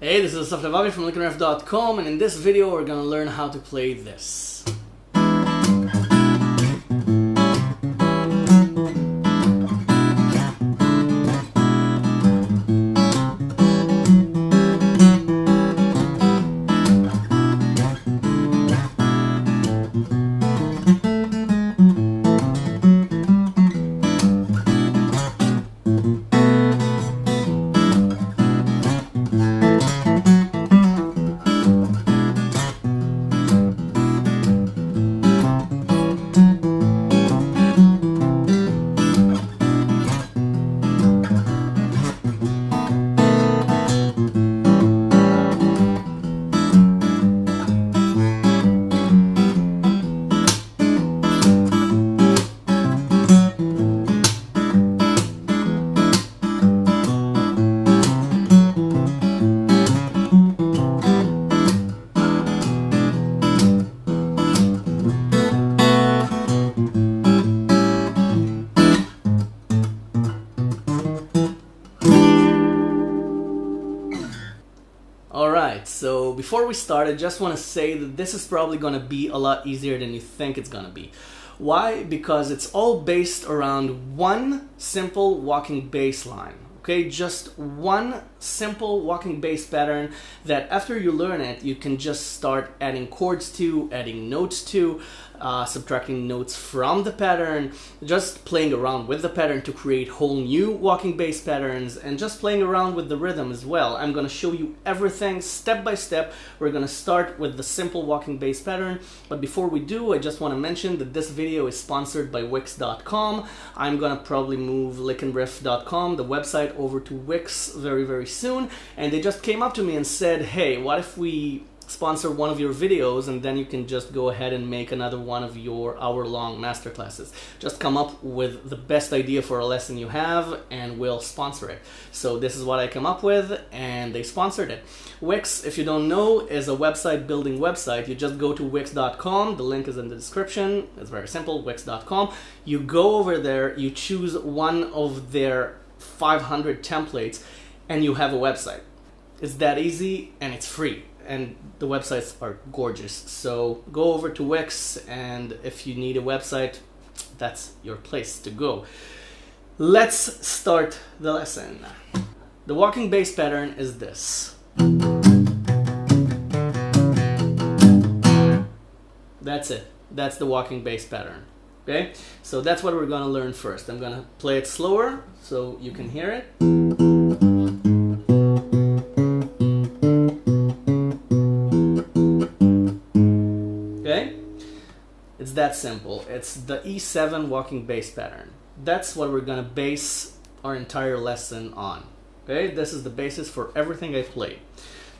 Hey, this is Woah from LickNRiff.com, and in this video we're gonna learn how to play this. Alright, so before we start, I just want to say that this is probably going to be a lot easier than you think it's going to be. Why? Because it's all based around one simple walking bass line. Okay, just one simple walking bass pattern that after you learn it, you can just start adding chords to, adding notes to, subtracting notes from the pattern, just playing around with the pattern to create whole new walking bass patterns, and just playing around with the rhythm as well. I'm going to show you everything step by step. We're going to start with the simple walking bass pattern, but before we do, I just want to mention that this video is sponsored by Wix.com. I'm going to probably move LickNRiff.com, the website, over to Wix very soon, and they just came up to me and said, hey, what if we sponsor one of your videos and then you can just go ahead and make another one of your hour-long masterclasses. Just come up with the best idea for a lesson you have and we'll sponsor it. So this is what I came up with and they sponsored it. Wix, if you don't know, is a website building website. You just go to Wix.com, the link is in the description. It's very simple, Wix.com. You go over there, you choose one of their 500 templates and you have a website. It's that easy and it's free. And the websites are gorgeous. So go over to Wix, and if you need a website, that's your place to go. Let's start the lesson. The walking bass pattern is this. That's it. That's the walking bass pattern. Okay? So that's what we're going to learn first. I'm going to play it slower so you can hear it. It's that simple. It's the E7 walking bass pattern. That's what we're gonna base our entire lesson on. Okay, this is the basis for everything I play.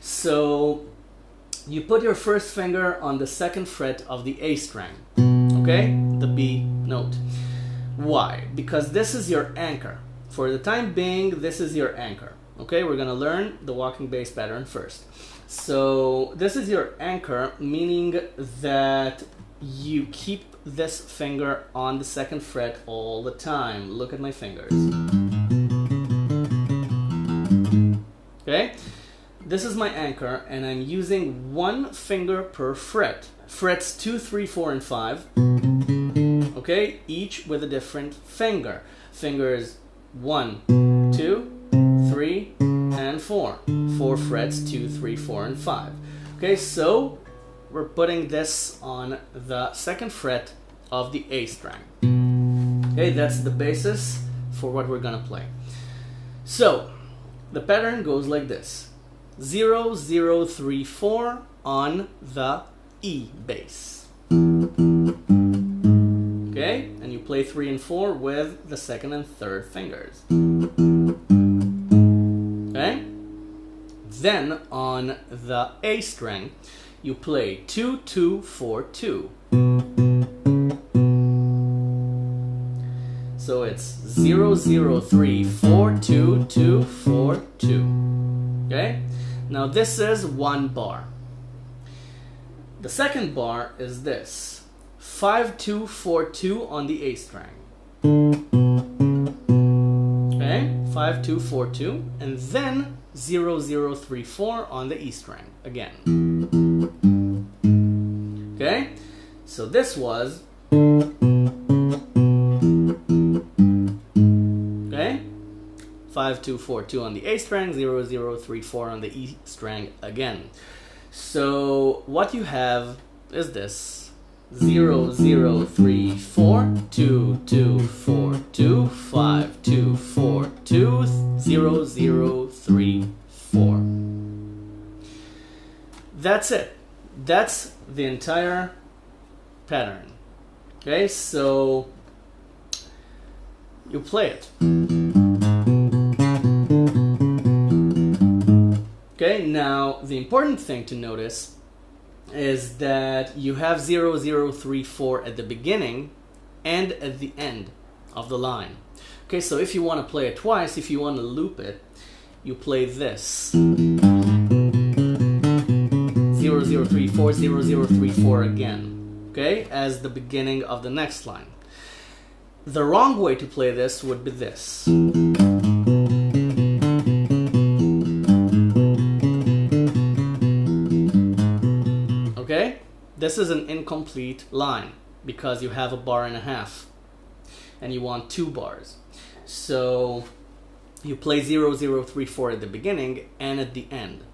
So you put your first finger on the second fret of the A string. Okay, the B note. Why? Because this is your anchor. For the time being, this is your anchor. Okay, we're gonna learn the walking bass pattern first. So this is your anchor, meaning that you keep this finger on the second fret all the time. Look at my fingers. Okay? This is my anchor, and I'm using one finger per fret. Frets 2, 3, 4, and 5. Okay? Each with a different finger. Fingers 1, 2, 3, and 4. 4 frets, 2, 3, 4, and 5. Okay, so we're putting this on the second fret of the A string. Okay, that's the basis for what we're gonna play. So the pattern goes like this: 0, 0, 3, 4 on the E bass. Okay, and you play 3 and 4 with the second and third fingers. Okay, then on the A string, you play 2, 2, 4, 2. So it's 0, 0, 3, 4, 2, 2, 4, 2. Okay? Now this is one bar. The second bar is this: 5, 2, 4, 2 on the A string. Okay? 5, 2, 4, 2. And then 0034 on the E string again. Okay, so this was, okay, 5242 on the A string, 0034 on the E string again. So what you have is this: 0034 2242 5242 0034. That's it. That's the entire pattern. Okay, so you play it. Okay, now the important thing to notice is that you have 0034 at the beginning and at the end of the line. Okay, so if you want to play it twice, if you want to loop it, you play this: 0034 0034 again, okay, as the beginning of the next line. The wrong way to play this would be this. Okay, this is an incomplete line because you have a bar and a half and you want 2 bars. So you play 0034 at the beginning and at the end.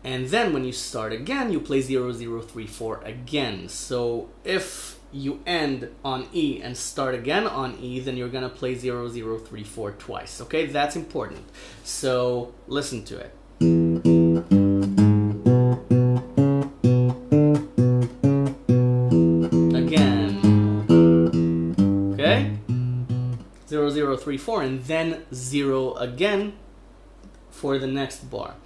And then when you start again, you play 0034 again. So if you end on E and start again on E, then you're gonna play 0034 twice. Okay, that's important. So listen to it. Again. Okay? 0034 and then 0 again for the next bar.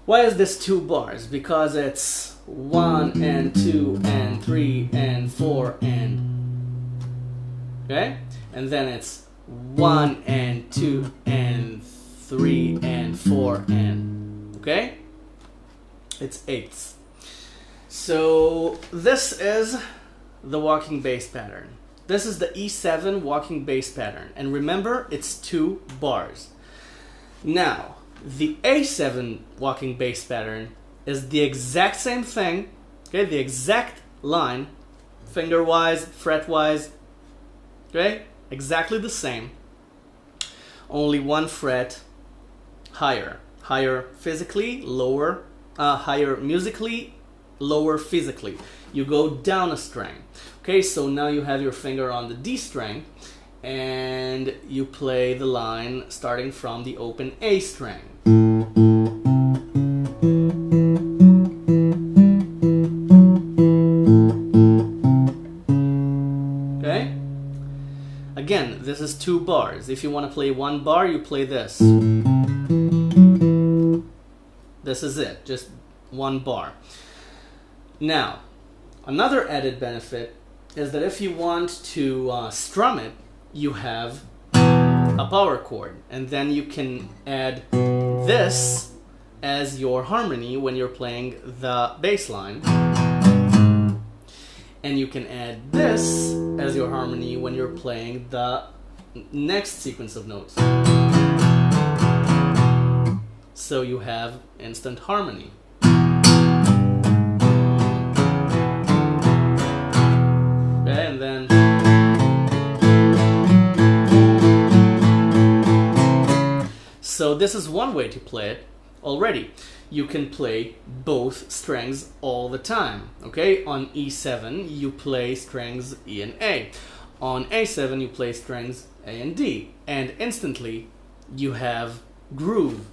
Why is this 2 bars? Because it's 1 and 2 and 3 and 4 and, okay? And then it's 1 and 2 and 3 and 4 and, okay? It's 8ths. So this is the walking bass pattern. This is the E7 walking bass pattern. And remember, it's 2 bars. Now, the A7 walking bass pattern is the exact same thing, okay? The exact line, finger-wise, fret-wise, okay? Exactly the same. Only 1 fret higher. Higher physically, lower, higher musically, lower physically. You go down a string. Okay, so now you have your finger on the D string and you play the line starting from the open A string. Okay? Again, this is 2 bars. If you want to play 1 bar, you play this. This is it, just 1 bar. Now, another added benefit is that if you want to strum it, you have a power chord, and then you can add this as your harmony when you're playing the bass line, and you can add this as your harmony when you're playing the next sequence of notes. So you have instant harmony. Okay, and then so this is one way to play it already. You can play both strings all the time. Okay, on E7 you play strings E and A. On A7 you play strings A and D, and instantly you have groove.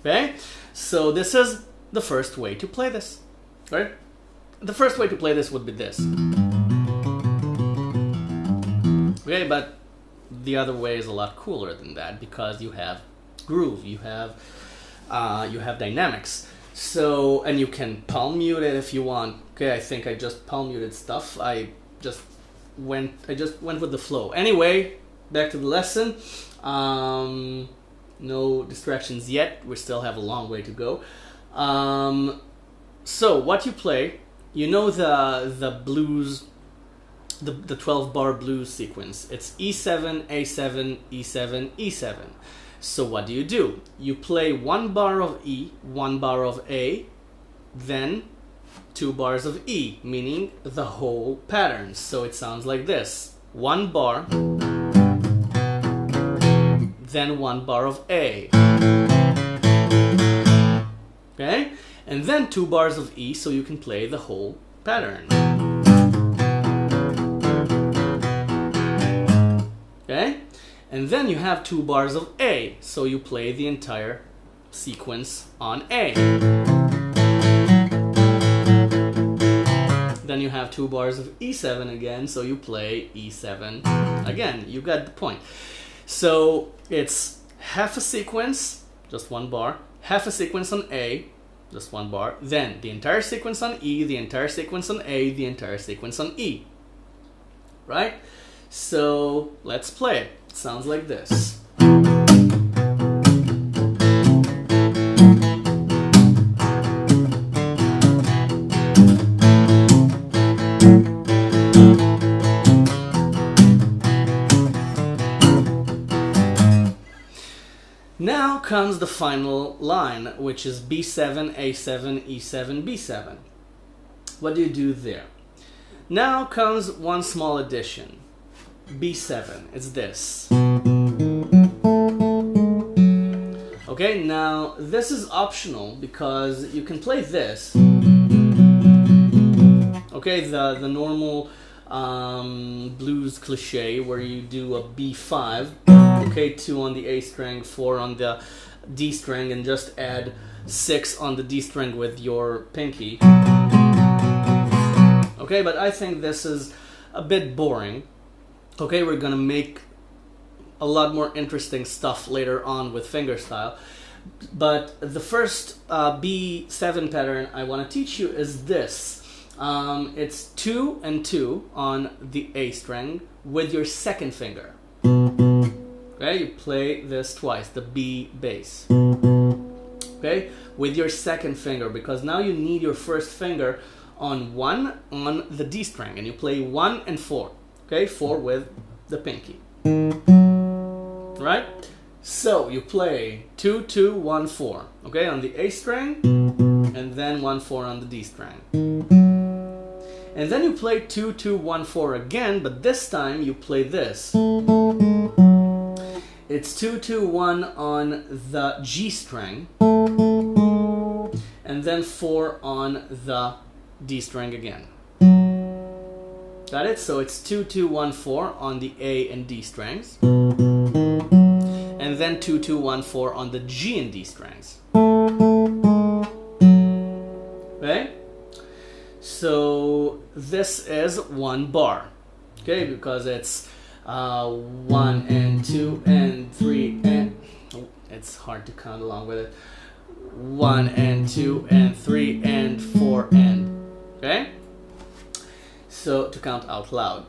Okay, so this is the first way to play this, right? The first way to play this would be this. Okay, but the other way is a lot cooler than that because you have groove, you have dynamics. So, and you can palm mute it if you want. Okay, I think I just palm muted stuff. I just went with the flow. Anyway, back to the lesson. No distractions yet. We still have a long way to go. So what you play, you know the blues, the 12-bar blues sequence. It's E7, A7, E7, E7. So what do? You play 1 bar of E, 1 bar of A, then 2 bars of E, meaning the whole pattern. So it sounds like this: 1 bar, then 1 bar of A. Okay? And then 2 bars of E, so you can play the whole pattern. Okay? And then you have 2 bars of A, so you play the entire sequence on A. Then you have 2 bars of E7 again, so you play E7 again. You got the point. So it's half a sequence, just 1 bar, half a sequence on A, just 1 bar, then the entire sequence on E, the entire sequence on A, the entire sequence on E. Right? So let's play it. It sounds like this. Now comes the final line, which is B7, A7, E7, B7. What do you do there? Now comes one small addition. B7, it's this. Okay, now this is optional because you can play this. Okay, the normal blues cliche where you do a B5, okay, 2 on the A string, 4 on the D string, and just add 6 on the D string with your pinky. Okay, but I think this is a bit boring. Okay, we're gonna make a lot more interesting stuff later on with fingerstyle. But the first B7 pattern I want to teach you is this. It's 2 and 2 on the A string with your second finger. Okay, you play this twice, the B bass. Okay, with your second finger, because now you need your first finger on 1 on the D string, and you play 1 and 4. Okay, 4 with the pinky. Right? So you play 2, 2, 1, 4. Okay, on the A string, and then 1, 4 on the D string. And then you play 2, 2, 1, 4 again, but this time you play this. It's 2, 2, 1 on the G string, and then 4 on the D string again. Got it? So it's 2, 2, 1, 4 on the A and D strings, and then 2, 2, 1, 4 on the G and D strings. Okay? So this is 1 bar. Okay, because it's 1 and 2 and 3 and it's hard to count along with it. 1 and 2 and 3 and 4 and, okay? So to count out loud.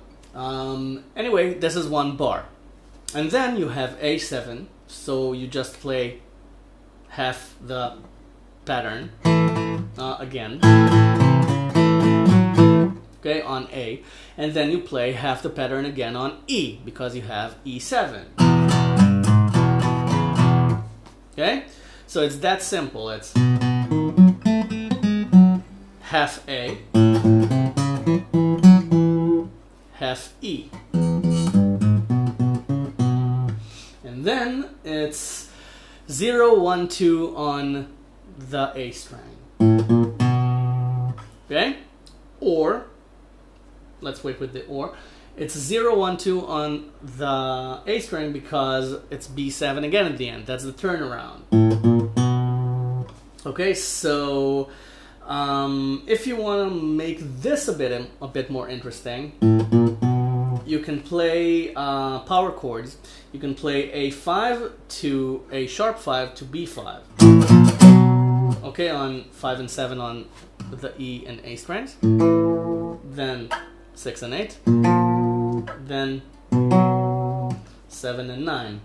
Anyway, this is 1 bar. And then you have A7, so you just play half the pattern again. Okay, on A, and then you play half the pattern again on E, because you have E7. Okay, so it's that simple. It's half A, half E, and then it's 0, 1, 2 on the A string. Okay, or let's wait with the or. It's 0, 1, 2 on the A string because it's B7 again at the end. That's the turnaround. Okay, so if you want to make this a bit more interesting, you can play power chords. You can play A5 to A sharp 5 to B5. Okay, on 5 and 7 on the E and A strings. Then 6 and 8, then 7 and 9.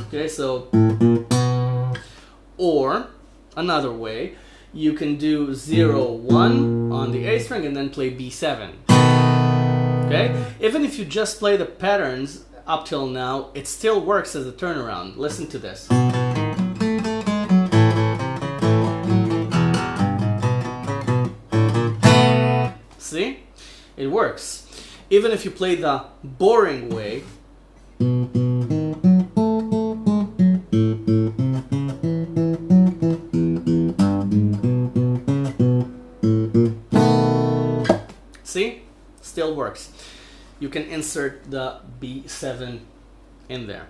Okay, so, or another way, you can do 0, 1 on the A string and then play B7. Okay? Even if you just play the patterns up till now, it still works as a turnaround. Listen to this. See? It works. Even if you play the boring way, see? Still works. You can insert the B7 in there.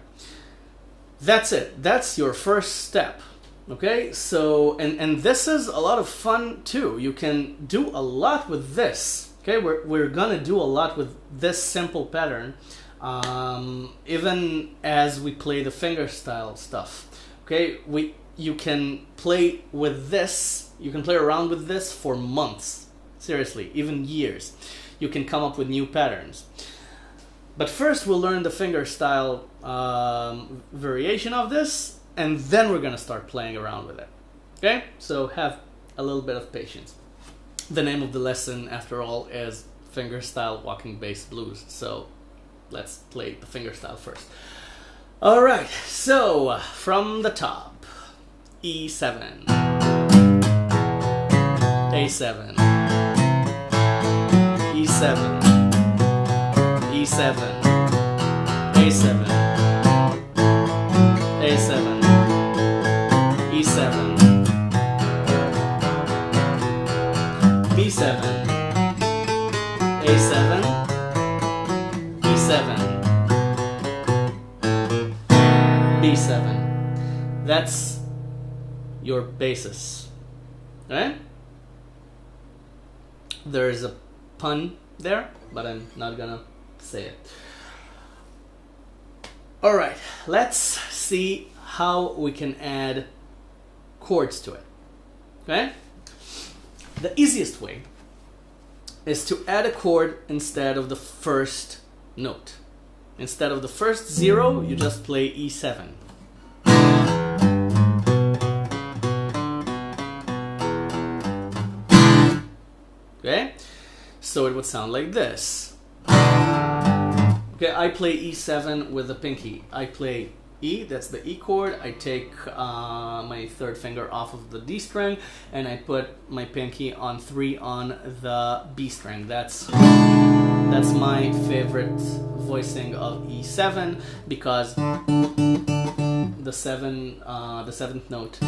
That's it. That's your first step. Okay? So, and this is a lot of fun too. You can do a lot with this. Okay? We're gonna do a lot with this simple pattern, even as we play the fingerstyle stuff. Okay? You can play with this. You can play around with this for months. Seriously, even years. You can come up with new patterns. But first we'll learn the fingerstyle variation of this, and then we're gonna start playing around with it. Okay? So have a little bit of patience. The name of the lesson, after all, is Fingerstyle Walking Bass Blues. So let's play the fingerstyle first. Alright, so from the top, E7, A7, E7, E7, A7, A7, E7, B7, A7, E7, B7. That's your basis, right? There's a pun there, but I'm not gonna say it. All right, let's see how we can add chords to it. Okay? The easiest way is to add a chord instead of the first note. Instead of the first 0, you just play E7. Okay? So it would sound like this. Okay, I play E7 with the pinky. I play E, that's the E chord. I take my third finger off of the D string and I put my pinky on 3 on the B string. That's my favorite voicing of E7 because the seventh note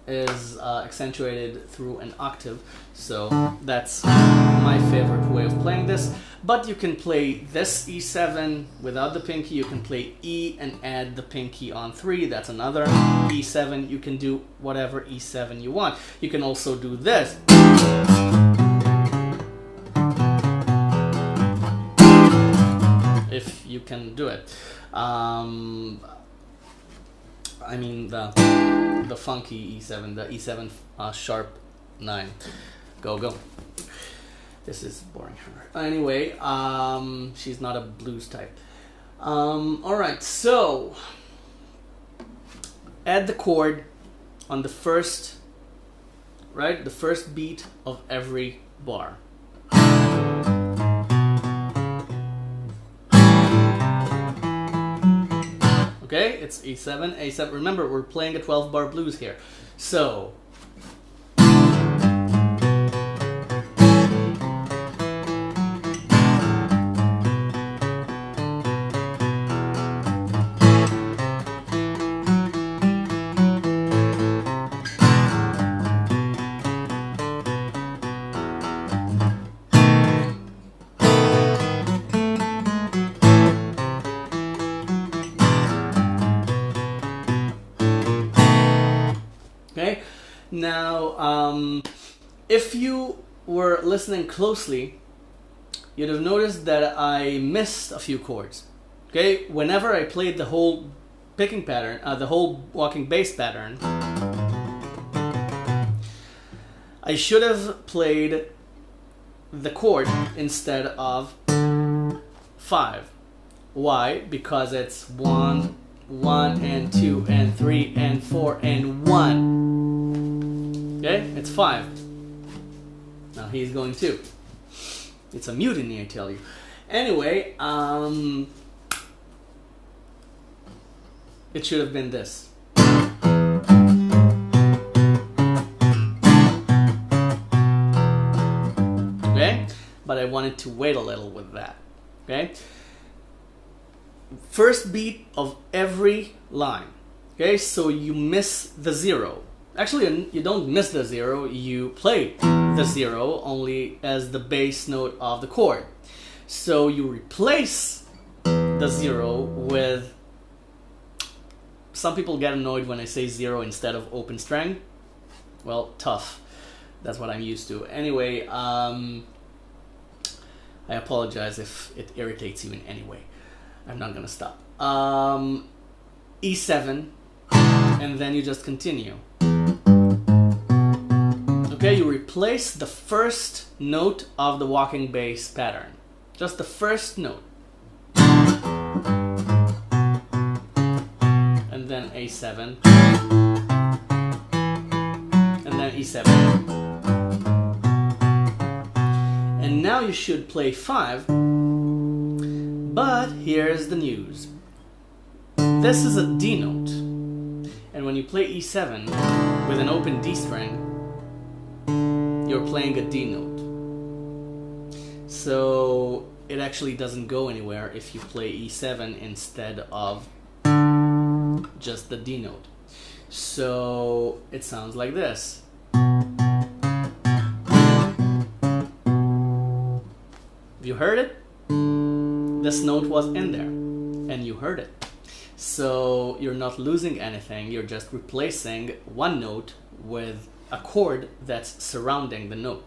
is accentuated through an octave, so that's my favorite way of playing this. But you can play this E7 without the pinky. You can play E and add the pinky on 3. That's another E7. You can do whatever E7 you want. You can also do this. If you can do it. I mean the funky E7, the E7 sharp 9. Go. This is boring her. Anyway, she's not a blues type. Alright, so add the chord on the first, right? The first beat of every bar. Okay, it's E7, A7. Remember, we're playing a 12-bar blues here. So now, if you were listening closely, you'd have noticed that I missed a few chords. Okay, whenever I played the whole picking pattern, the whole walking bass pattern, I should have played the chord instead of 5. Why? Because it's 1, 1, and 2, and 3, and 4, and 1. Okay, it's 5. Now he's going 2. It's a mutiny, I tell you. Anyway, it should have been this. Okay, but I wanted to wait a little with that. Okay, first beat of every line. Okay, so you miss the 0. Actually, you don't miss the 0, you play the 0 only as the bass note of the chord. So you replace the 0 with, some people get annoyed when I say 0 instead of open string. Well, tough. That's what I'm used to. Anyway, I apologize if it irritates you in any way. I'm not gonna stop. E7, and then you just continue. Okay, you replace the first note of the walking bass pattern. Just the first note. And then A7. And then E7. And now you should play 5. But here's the news. This is a D note. And when you play E7 with an open D string, you're playing a D note. So it actually doesn't go anywhere if you play E7 instead of just the D note. So it sounds like this. Have you heard it? This note was in there and you heard it. So you're not losing anything, you're just replacing one note with a chord that's surrounding the note.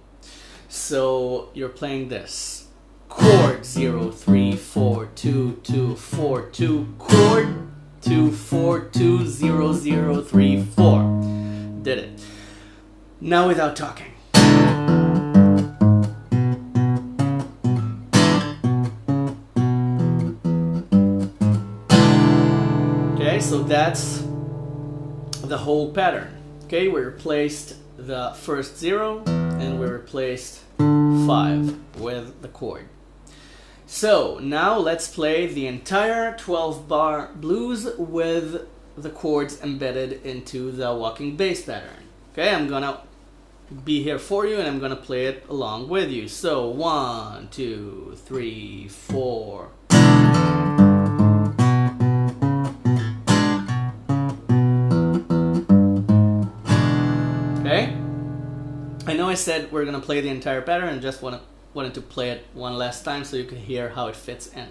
So you're playing this. Chord 0, 3, 4, 2, 2, 4, 2, chord 2, 4, 2, 0, 0, 3, 4. Did it. Now without talking. Okay, so that's the whole pattern. Okay, we replaced the first 0 and we replaced 5 with the chord. So now let's play the entire 12-bar blues with the chords embedded into the walking bass pattern. Okay, I'm gonna be here for you and I'm gonna play it along with you. So 1, 2, 3, 4. I know I said we're gonna play the entire pattern and just wanted to play it one last time so you can hear how it fits in.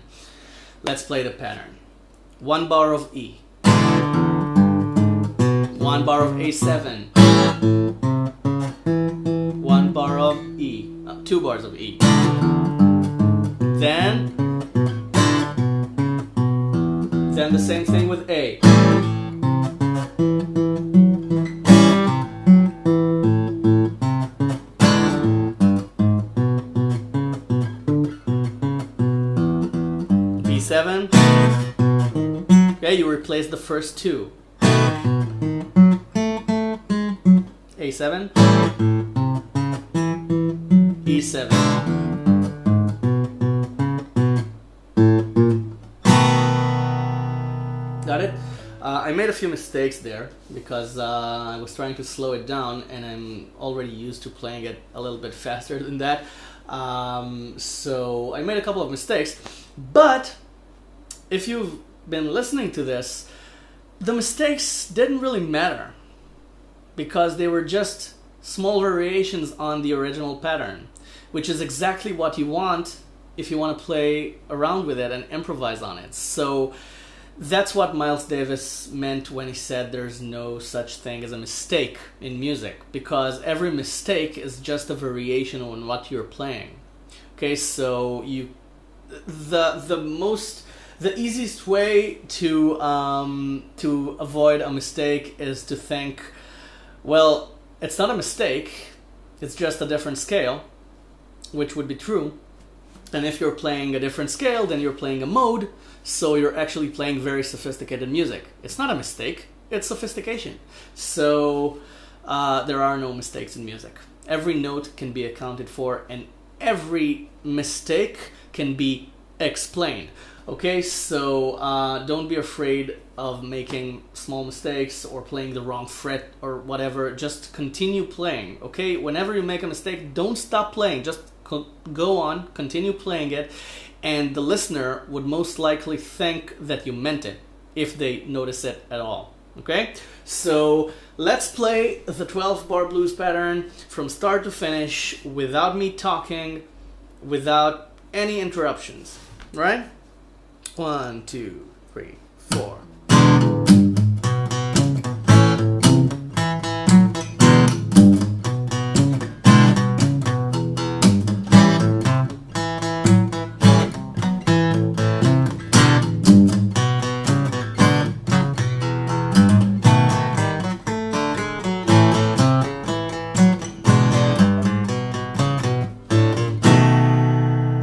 Let's play the pattern. 1 bar of E, 1 bar of A7, 1 bar of E, 2 bars of E. Then the same thing with A. B7. Okay, you replace the first 2. A7. E7. Got it? I made a few mistakes there because I was trying to slow it down and I'm already used to playing it a little bit faster than that. So I made a couple of mistakes, but if you've been listening to this, the mistakes didn't really matter because they were just small variations on the original pattern, which is exactly what you want if you want to play around with it and improvise on it. So that's what Miles Davis meant when he said there's no such thing as a mistake in music, because every mistake is just a variation on what you're playing. Okay, so the easiest way to avoid a mistake is to think, well, it's not a mistake, it's just a different scale, which would be true. And if you're playing a different scale, then you're playing a mode, so you're actually playing very sophisticated music. It's not a mistake, it's sophistication. So there are no mistakes in music. Every note can be accounted for, and every mistake can be explained. Okay, so don't be afraid of making small mistakes or playing the wrong fret or whatever. Just continue playing, okay? Whenever you make a mistake, don't stop playing. Just go on, continue playing it, and the listener would most likely think that you meant it if they notice it at all, okay? So let's play the 12-bar blues pattern from start to finish without me talking, without any interruptions, right? 1, 2, 3, 4.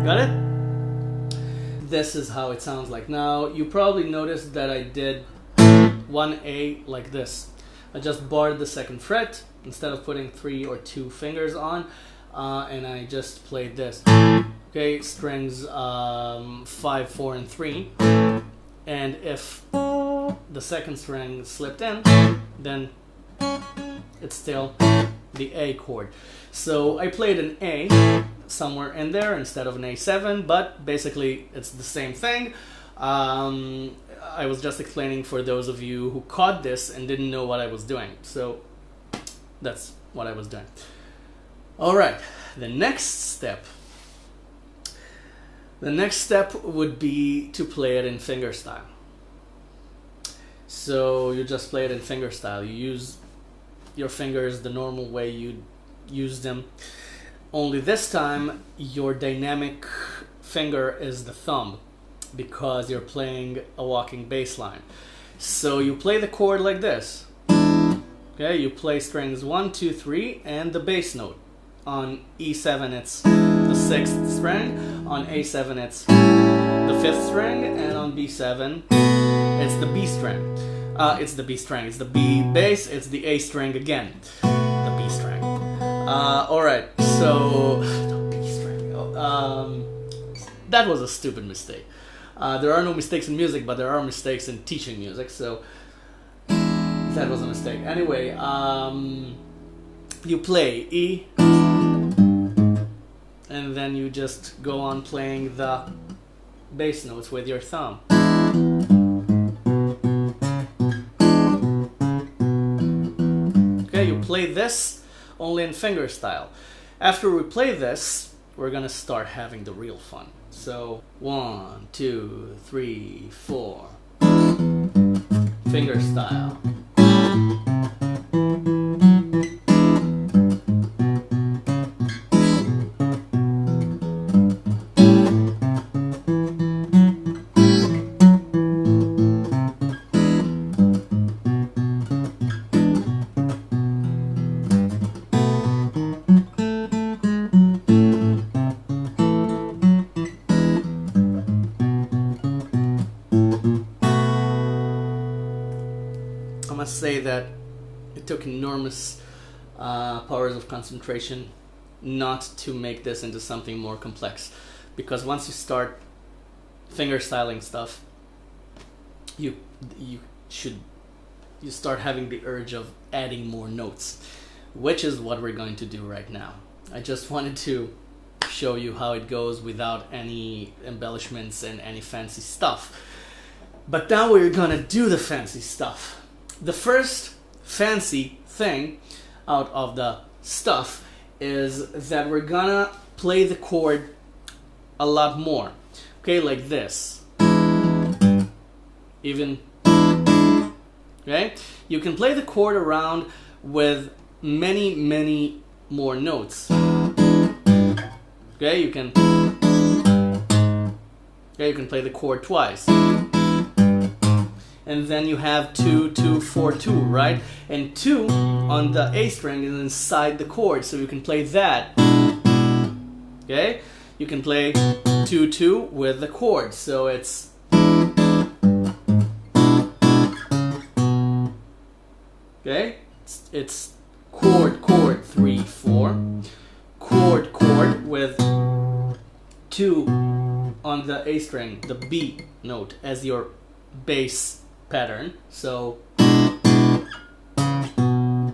Got it? This is how it sounds like. Now, you probably noticed that I did 1A like this. I just barred the 2nd fret instead of putting 3 or 2 fingers on, and I just played this. Okay, strings 5, 4, and 3. And if the 2nd string slipped in, then it's still the A chord. So I played an A somewhere in there instead of an A7, but basically it's the same thing. I was just explaining for those of you who caught this and didn't know what I was doing. So that's what I was doing. All right, the next step. The next step would be to play it in fingerstyle. So you just play it in fingerstyle. You use your fingers the normal way you'd use them. Only this time, your dynamic finger is the thumb because you're playing a walking bass line. So you play the chord like this. Okay, you play strings 1, 2, 3, and the bass note. On E7, it's the 6th string. On A7, it's the 5th string, and on B7, it's the B string. It's the B string. It's the B bass. It's the A string again. The B string. All right. So that was a stupid mistake. There are no mistakes in music, but there are mistakes in teaching music. So that was a mistake. Anyway, you play E, and then you just go on playing the bass notes with your thumb. Okay, you play this only in fingerstyle. After we play this, we're gonna start having the real fun. So 1, 2, 3, 4. Fingerstyle. I must say that it took enormous powers of concentration not to make this into something more complex, because once you start fingerstyling stuff, you start having the urge of adding more notes, which is what we're going to do right now. I just wanted to show you how it goes without any embellishments and any fancy stuff. But now we're gonna do the fancy stuff. The first fancy thing out of the stuff is that we're gonna play the chord a lot more. Okay, like this. Even, okay? You can play the chord around with many, many more notes. Okay, you can play the chord twice. And then you have 2, 2, 4, 2, right? And 2 on the A string is inside the chord, so you can play that. Okay? You can play 2, 2 with the chord, so it's okay? It's chord, 3, 4, chord with 2 on the A string, the B note as your bass pattern. So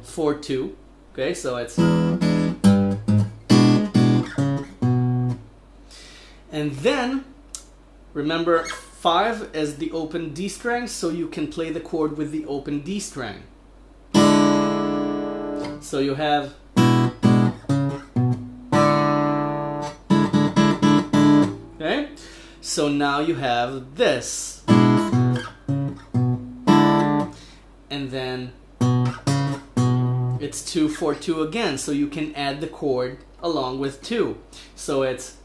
4, 2. Okay, so it's, and then remember 5 is the open D string, so you can play the chord with the open D string. So you have, okay, so now you have this, and then it's 2, 4, 2 again, so you can add the chord along with 2. So it's,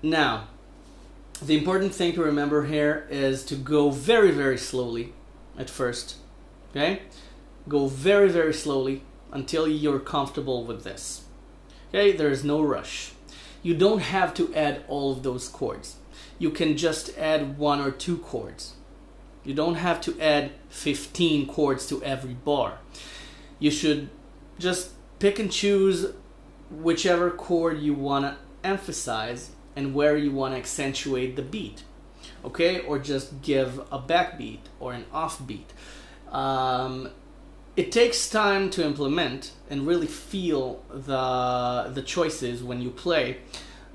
now the important thing to remember here is to go very, very slowly at first. Okay, go very, very slowly until you're comfortable with this. Okay, there is no rush. You don't have to add all of those chords. You can just add 1 or 2 chords. You don't have to add 15 chords to every bar. You should just pick and choose whichever chord you want to emphasize and where you want to accentuate the beat, okay, or just give a backbeat or an offbeat. It takes time to implement and really feel the choices when you play,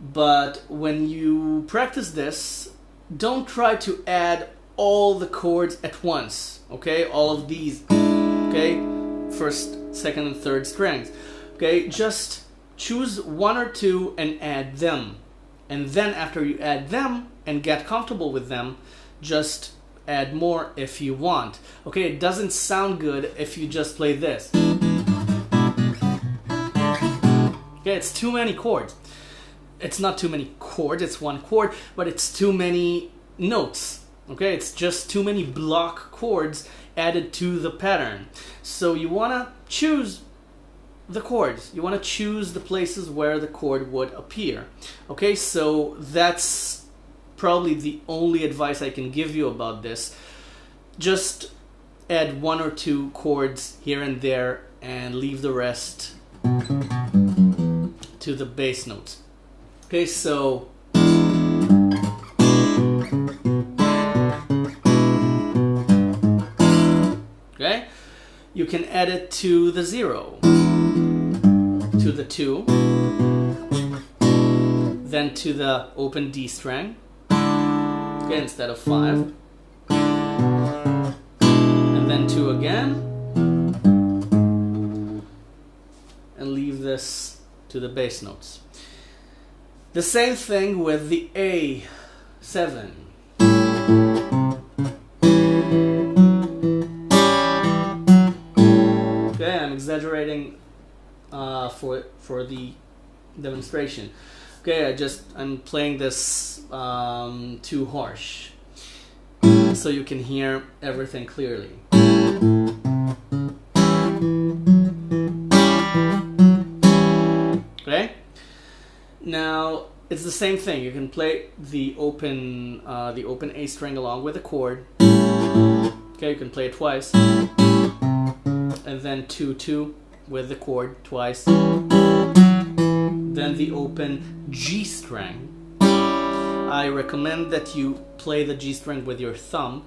but when you practice this, don't try to add all the chords at once, okay, all of these, okay, first, second, and third strings, okay, just choose 1 or 2 and add them. And then after you add them and get comfortable with them, just add more if you want. Okay, it doesn't sound good if you just play this. Okay, it's too many chords. It's not too many chords, it's 1 chord, but it's too many notes. Okay, it's just too many block chords added to the pattern. So you want to choose the chords. You want to choose the places where the chord would appear. Okay, so that's probably the only advice I can give you about this. Just add 1 or 2 chords here and there and leave the rest to the bass notes. Okay, so okay, you can add it to the 0, to the 2, then to the open D string, okay, instead of 5, and then 2 again, and leave this to the bass notes. The same thing with the A7. Okay, I'm exaggerating for the demonstration. Okay, I'm playing this too harsh, so you can hear everything clearly. Okay, now it's the same thing. You can play the open A string along with a chord. Okay, you can play it twice, and then 2-2 with the chord twice. Then the open G string. I recommend that you play the G string with your thumb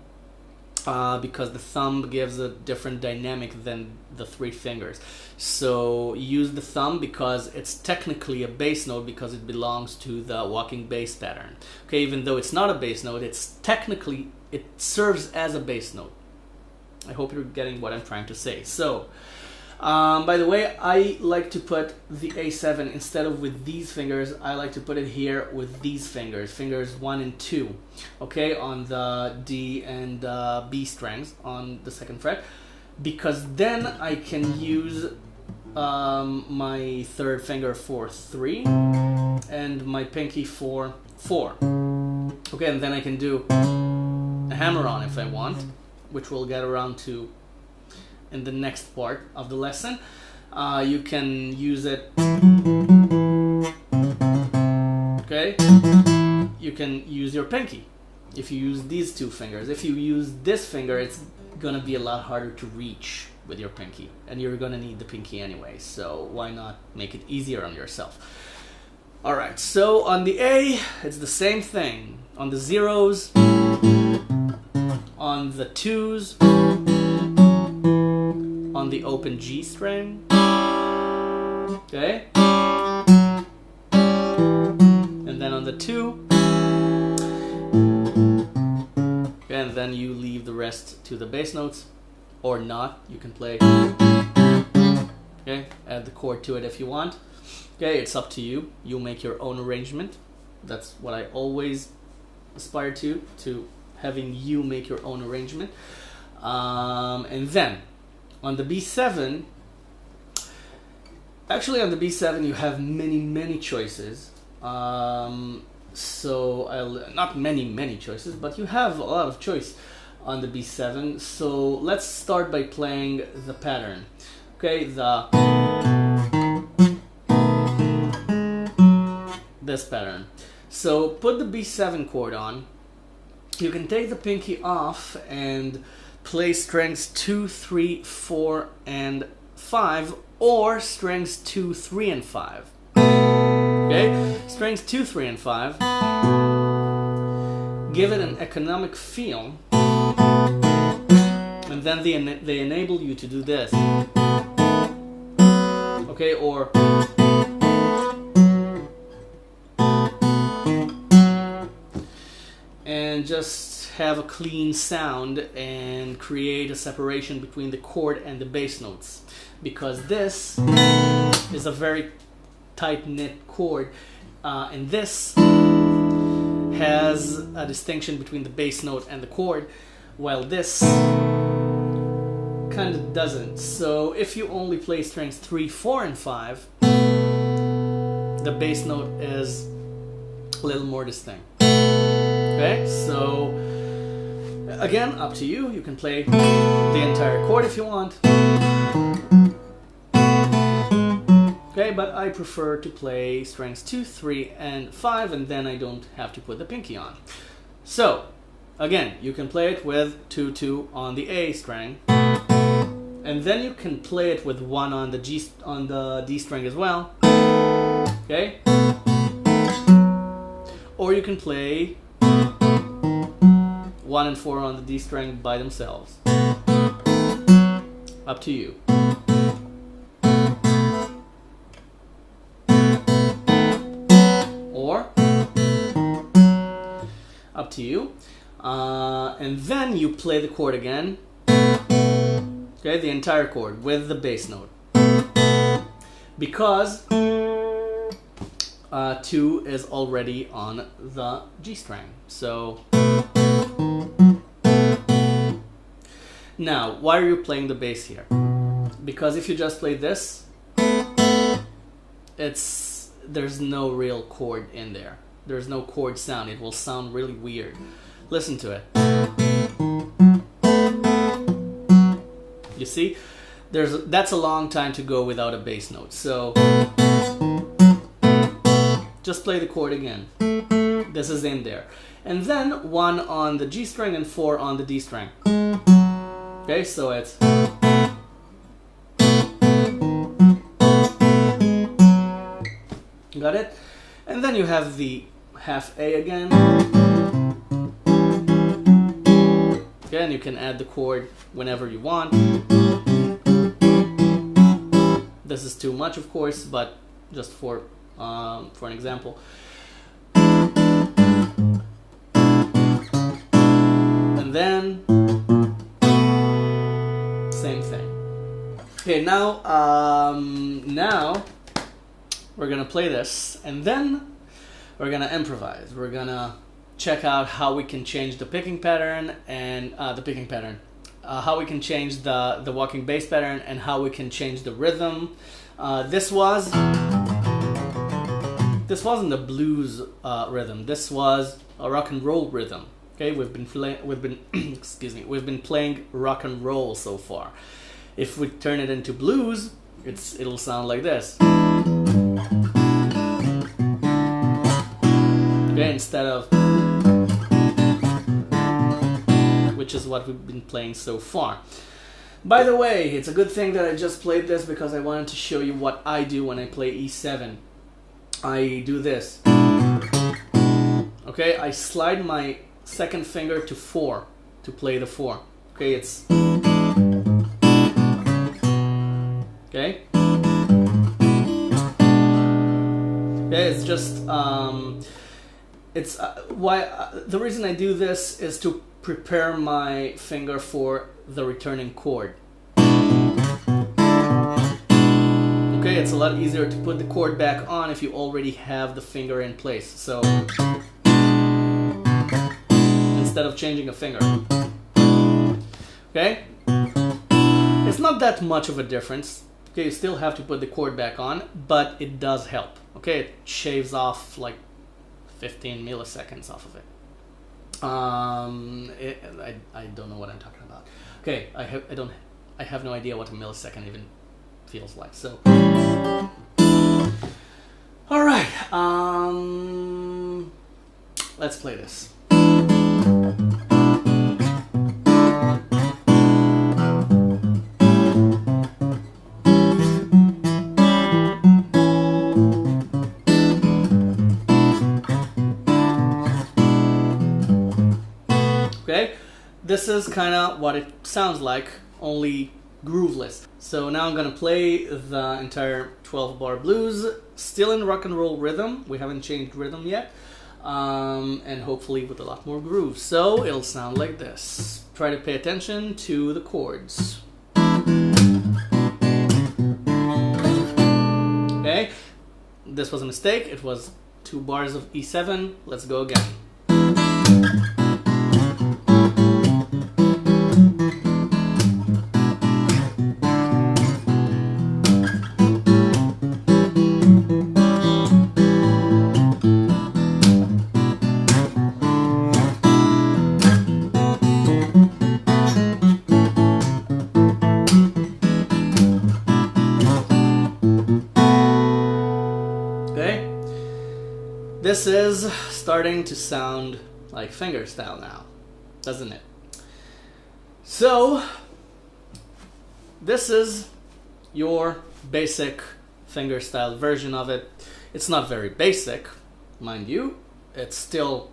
because the thumb gives a different dynamic than the 3 fingers. So use the thumb because it's technically a bass note because it belongs to the walking bass pattern. Okay, even though it's not a bass note, it serves as a bass note. I hope you're getting what I'm trying to say. So, by the way, I like to put the A7 instead of with these fingers. I like to put it here with these fingers, fingers 1 and 2, okay, on the D and B strings on the 2nd fret, because then I can use my 3rd finger for 3 and my pinky for 4. Okay, and then I can do a hammer on if I want, which we'll get around to in the next part of the lesson. You can use it, okay? You can use your pinky if you use these 2 fingers. If you use this finger, it's gonna be a lot harder to reach with your pinky, and you're gonna need the pinky anyway, so why not make it easier on yourself? All right, so on the A, it's the same thing. On the zeros, on the twos, on the open G string, okay? And then on the 2, and then you leave the rest to the bass notes, or not. You can play, okay? Add the chord to it if you want. Okay, it's up to you. You make your own arrangement. That's what I always aspire to having you make your own arrangement. And then on the B7, actually on the B7 you have many choices. So not many choices, but you have a lot of choice on the B7. So let's start by playing the pattern. Okay, this pattern. So put the B7 chord on. You can take the pinky off and play strings 2, 3, 4, and 5, or strings 2, 3, and 5. Okay, strings 2, 3, and 5. Give it an economic feel, and then they enable you to do this. Okay, or and just have a clean sound and create a separation between the chord and the bass notes, because this is a very tight-knit chord, and this has a distinction between the bass note and the chord, while this kind of doesn't. So if you only play strings 3, 4, and 5, the bass note is a little more distinct. Okay, so again, up to you. You can play the entire chord if you want. Okay, but I prefer to play strings 2, 3, and 5, and then I don't have to put the pinky on. So again, you can play it with 2, 2 on the A string, and then you can play it with 1 on the D string as well. Okay, or you can play 1 and 4 on the D string by themselves. Up to you. Or up to you. And then you play the chord again. Okay, the entire chord with the bass note. Because 2 is already on the G string. So now, why are you playing the bass here? Because if you just play this, there's no real chord in there. There's no chord sound. It will sound really weird. Listen to it. You see? That's a long time to go without a bass note. So just play the chord again. This is in there. And then 1 on the G string and 4 on the D string. Okay, so it's got it? And then you have the half A again. Okay, and you can add the chord whenever you want. This is too much, of course, but just for an example. And then same thing. Okay, now we're gonna play this, and then we're gonna improvise. We're gonna check out how we can change the picking pattern and how we can change the walking bass pattern, and how we can change the rhythm. This wasn't a blues rhythm. This was a rock and roll rhythm. Okay, we've been excuse me, we've been playing rock and roll so far. If we turn it into blues, it'll sound like this. Okay, instead of, which is what we've been playing so far. By the way, it's a good thing that I just played this because I wanted to show you what I do when I play E7. I do this. Okay, I slide my second finger to 4 to play the 4. Okay, it's... Okay? Okay, it's just... the reason I do this is to prepare my finger for the returning chord. Okay, it's a lot easier to put the chord back on if you already have the finger in place. So instead of changing a finger. Okay? It's not that much of a difference. Okay, you still have to put the chord back on, but it does help. Okay, it shaves off like 15 milliseconds off of it. I don't know what I'm talking about. Okay, I have no idea what a millisecond even feels like. So, all right, let's play this. Okay, this is kind of what it sounds like, only grooveless. So now I'm gonna play the entire 12-bar blues, still in rock and roll rhythm. We haven't changed rhythm yet, and hopefully with a lot more groove. So it'll sound like this. Try to pay attention to the chords. Okay, this was a mistake. It was 2 bars of E7. Let's go again. This is starting to sound like fingerstyle now, doesn't it? So, this is your basic fingerstyle version of it. It's not very basic, mind you. It's still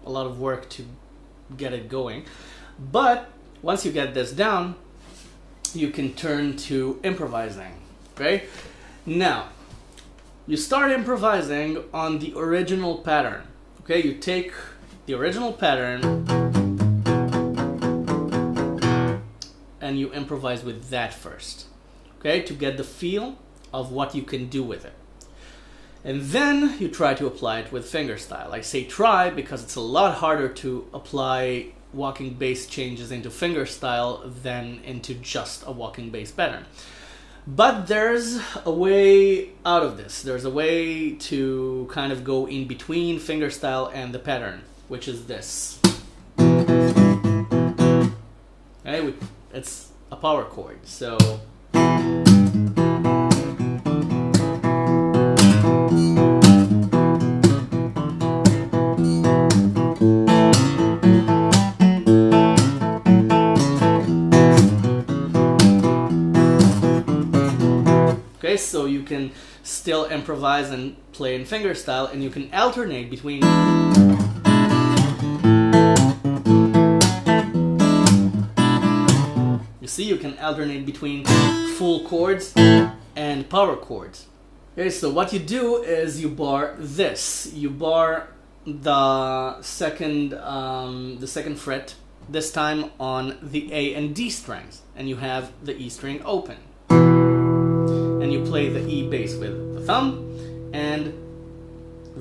a lot of work to get it going. But once you get this down, you can turn to improvising, okay? Now, you start improvising on the original pattern. Okay, you take the original pattern and you improvise with that first. Okay, to get the feel of what you can do with it. And then you try to apply it with fingerstyle. I say try because it's a lot harder to apply walking bass changes into fingerstyle than into just a walking bass pattern. But there's a way out of this. There's a way to kind of go in between fingerstyle and the pattern, which is this. Okay, it's a power chord, so... So you can still improvise and play in fingerstyle, and you can alternate between... You see, you can alternate between full chords and power chords. Okay, so what you do is you bar this. You bar the second fret, this time on the A and D strings, and you have the E string open. And you play the E bass with the thumb and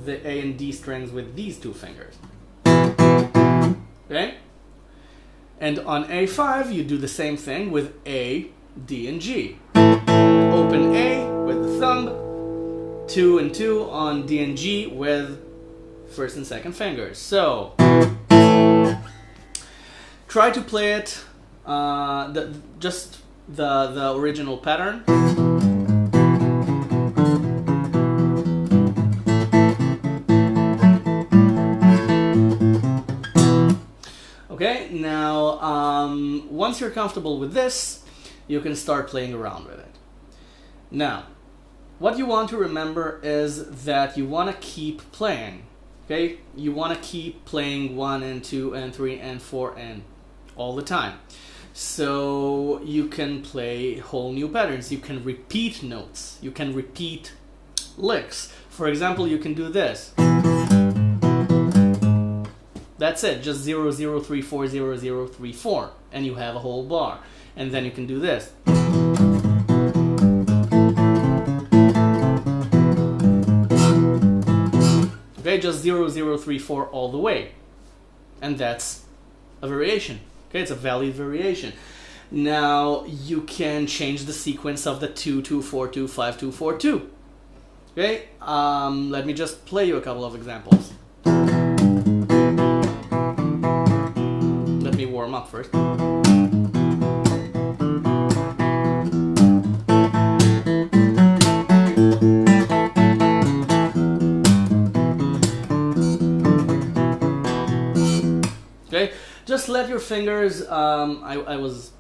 the A and D strings with these 2 fingers. Okay? And on A5 you do the same thing with A, D, and G. Open A with the thumb, 2 and 2 on D and G with first and second fingers. So try to play it just the original pattern. Okay, now once you're comfortable with this, you can start playing around with it. Now, what you want to remember is that you want to keep playing. Okay, you want to keep playing 1 and 2 and 3 and 4 and all the time. So you can play whole new patterns. You can repeat notes. You can repeat licks. For example, you can do this. That's it, just 0, 0, 3, 4, 0, 0, 3, 4, and you have a whole bar. And then you can do this. Okay, just 0, 0, 3, 4 all the way. And that's a variation. Okay, it's a valid variation. Now you can change the sequence of the 2, 2, 4, 2, 5, 2, 4, 2. Okay, let me just play you a couple of examples. Let me warm up first. Okay, just let your fingers, I was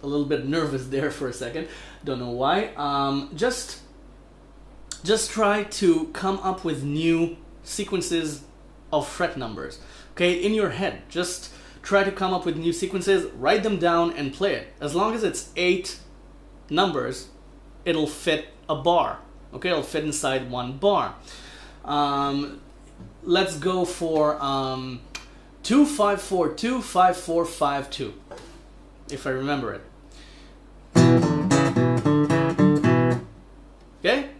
a little bit nervous there for a second, don't know why. Just try to come up with new sequences of fret numbers. Okay, in your head, just try to come up with new sequences, write them down and play it. As long as it's 8 numbers, it'll fit a bar. Okay, it'll fit inside one bar. Let's go for 2, 5, 4, 2, 5, 4, 5, 2, if I remember it. Okay?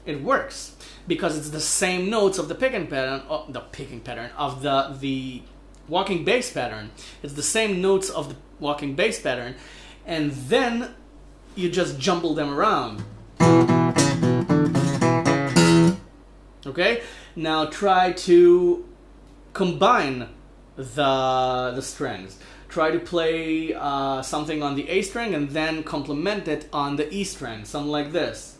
It works because it's the same notes of the picking pattern, of the walking bass pattern. It's the same notes of the walking bass pattern, and then you just jumble them around. Okay? Now try to combine the strings. Try to play something on the A string and then complement it on the E string, something like this.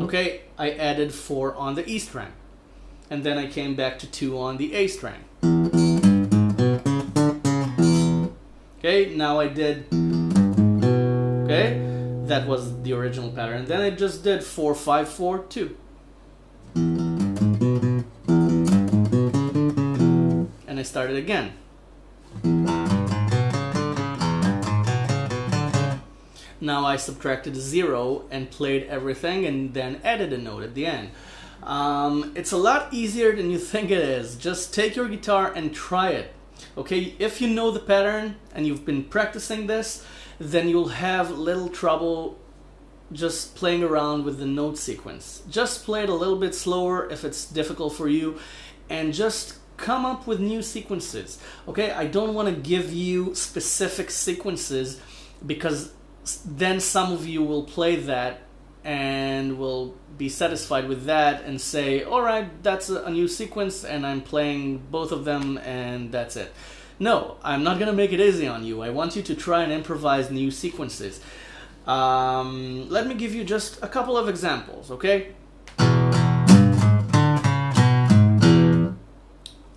Okay, I added 4 on the E string, and then I came back to 2 on the A string. Okay, now I did, okay, that was the original pattern. Then I just did 4, 5, 4, 2. And I started again. Now I subtracted 0 and played everything and then added a note at the end. It's a lot easier than you think it is. Just take your guitar and try it. Okay, if you know the pattern and you've been practicing this, then you'll have little trouble just playing around with the note sequence. Just play it a little bit slower if it's difficult for you, and just come up with new sequences. Okay, I don't want to give you specific sequences because then some of you will play that and will be satisfied with that and say, alright, that's a new sequence and I'm playing both of them and that's it. No, I'm not gonna make it easy on you. I want you to try and improvise new sequences. Let me give you just a couple of examples, okay?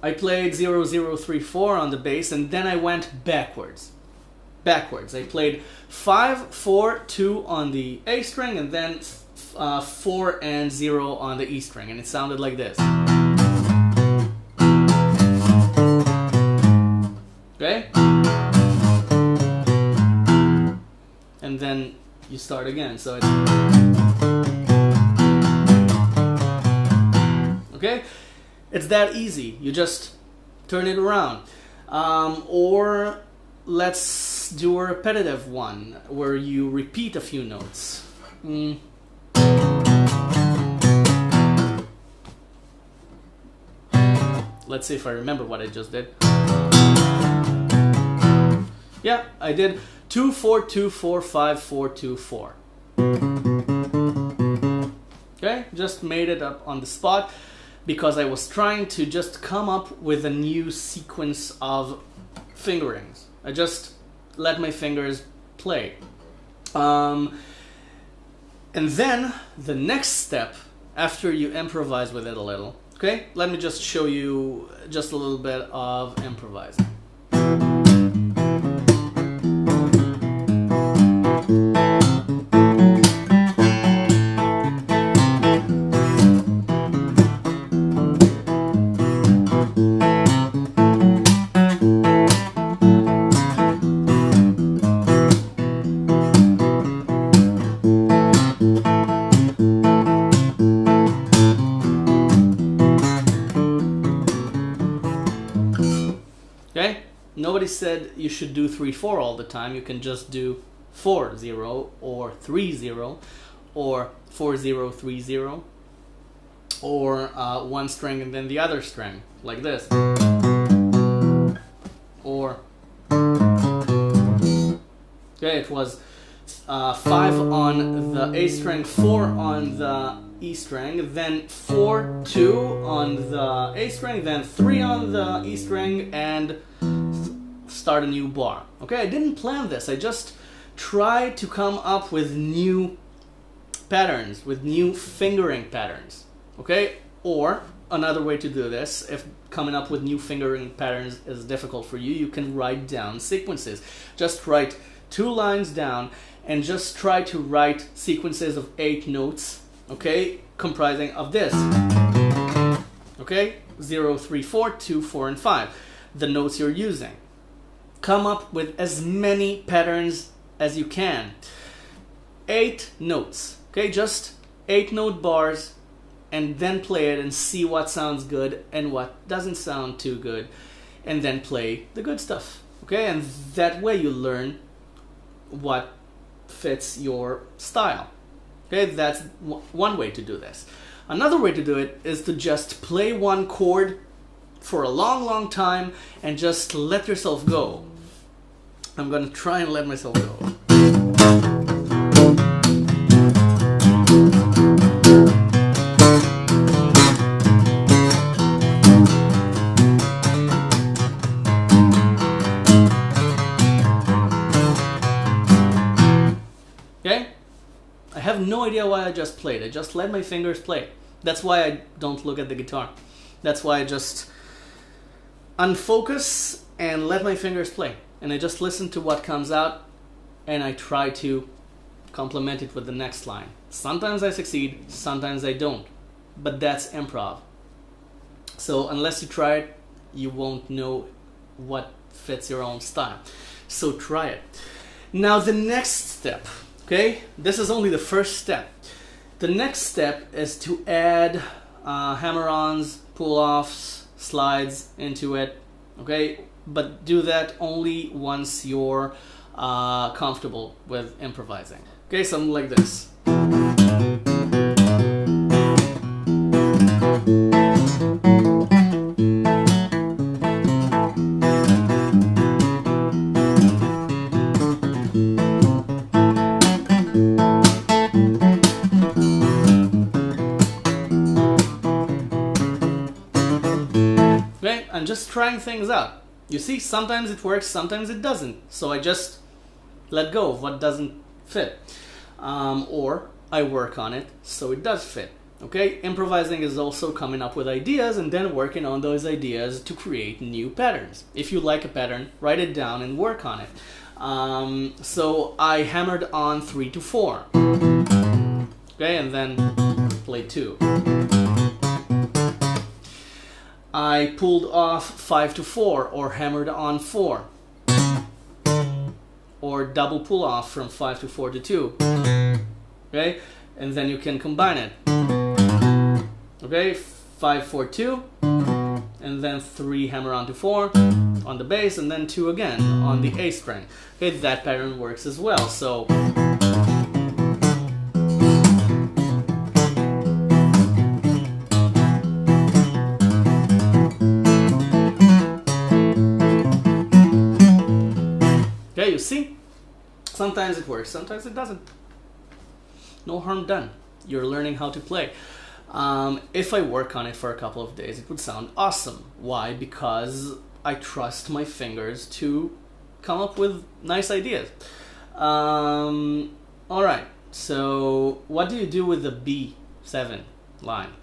I played 0, 0, 3, 4 on the bass and then I went backwards. I played 5, 4, 2 on the A string and then 4 and 0 on the E string, and it sounded like this. Okay? And then you start again, so it's... Okay? It's that easy. You just turn it around. Or let's do a repetitive one where you repeat a few notes. Let's see if I remember what I just did. Yeah, I did 2, 4, 2, 4, 5, 4, 2, 4. Okay, just made it up on the spot because I was trying to just come up with a new sequence of fingerings. I just let my fingers play. And then the next step, after you improvise with it a little, Okay, let me just show you just a little bit of improvising. Okay, nobody said you should do 3/4 all the time. You can just do 4/0 or 3/0 or 4/0 3/0 or one string and then the other string like this, or okay, it was 5 on the A string, 4 on the E string, then 4, 2 on the A string, then 3 on the E string, and start a new bar. Okay, I didn't plan this. I just tried to come up with new patterns, with new fingering patterns. Okay, or another way to do this, if coming up with new fingering patterns is difficult for you, you can write down sequences. Just write 2 lines down and just try to write sequences of 8 notes, okay, comprising of this. Okay, 0, 3, 4, 2, 4, and 5, the notes you're using. Come up with as many patterns as you can. 8 notes, okay, just 8 note bars, and then play it and see what sounds good and what doesn't sound too good, and then play the good stuff. Okay, and that way you learn what fits your style. Okay, that's one way to do this. Another way to do it is to just play one chord for a long time and just let yourself go. I'm gonna try and let myself go. Okay? I have no idea why I just played. I just let my fingers play. That's why I don't look at the guitar. That's why I just unfocus and let my fingers play. And I just listen to what comes out and I try to complement it with the next line. Sometimes I succeed, sometimes I don't. But that's improv. So unless you try it, you won't know what fits your own style. So try it. Now the next step. Okay, this is only the first step. The next step is to add hammer-ons, pull-offs, slides into it. Okay, but do that only once you're comfortable with improvising. Okay, something like this. I'm just trying things out. You see, sometimes it works, sometimes it doesn't. So I just let go of what doesn't fit. Or I work on it so it does fit. Okay? Improvising is also coming up with ideas and then working on those ideas to create new patterns. If you like a pattern, write it down and work on it. So I hammered on 3 to 4. Okay, and then play 2. I pulled off 5 to 4 or hammered on 4. Or double pull off from 5 to 4 to 2. Okay? And then you can combine it. Okay? 5, 4, 2. And then 3 hammer on to 4 on the bass, and then 2 again on the A string. Okay, that pattern works as well. So okay, you see? Sometimes it works, sometimes it doesn't. No harm done. You're learning how to play. If I work on it for a couple of days, it would sound awesome. Why? Because I trust my fingers to come up with nice ideas. Alright, so what do you do with the B7 line?